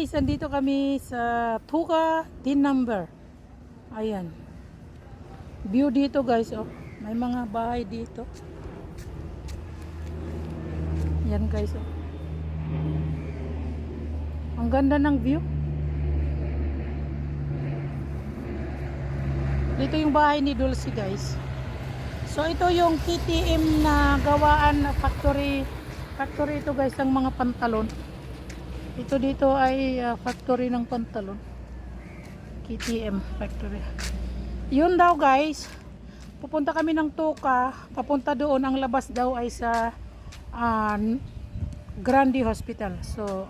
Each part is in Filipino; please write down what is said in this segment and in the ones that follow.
guys, andito kami sa Tuka Din Number. Ayan. View dito guys, oh. May mga bahay dito. Yan guys, oh. Ang ganda ng view. Dito yung bahay ni Dulce guys. So ito yung KTM na gawaan na factory. Factory ito guys ng mga pantalon. Ito dito ay factory ng pantalon. KTM factory. Yun daw guys. Pupunta kami ng Tuka. Papunta doon. Ang labas daw ay sa Grande Hospital. So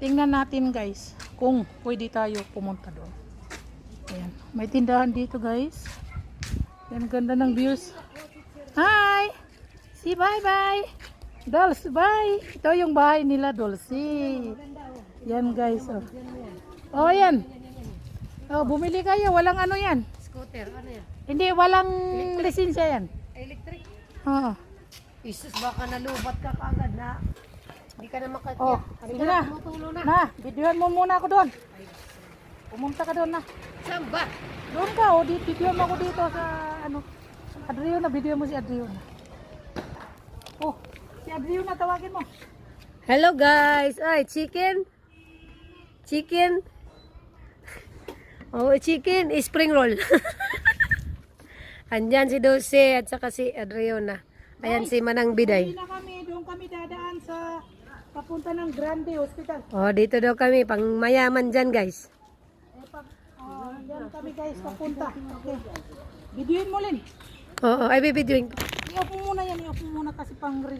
tingnan natin guys kung pwede tayo pumunta doon. Ayan. May tindahan dito guys. Yan, ganda ng views. Hi! Si bye-bye! Dulce, bye! Ito yung bahay nila, Dulce. Yan guys. Oh, oh yan. Oh, bumili kayo. Walang ano yan. Scooter, ano yan? Hindi, walang lisensya yan. Electric. Oo. Isus, baka nalubat ka kaagad na. Hindi ka na makakya. Oh, sige na. Tumutulo na. Na, videohan mo muna ako doon. Pumunta ka doon na. Saan ba? Doon ka, oh, videohan mo ako dito sa ano. Adriana, videohan mo si Adriana. Oh, si Adriana, tawagin mo. Hello guys. Ay, chicken. Chicken. Oh, chicken. Spring roll. Andyan si Dulce at saka si Adriana. Ayan si Manang Biday. Hindi na kami, doon kami dadaan sa papunta ng Grande Hospital. Oh, dito daw kami. Pang mayaman dyan guys. Diyan kami guys, papunta. Okay. Videoin mo, Lin. Oo, ay bibidyoin. I-off mo muna yan, i-off mo muna kasi pang reel.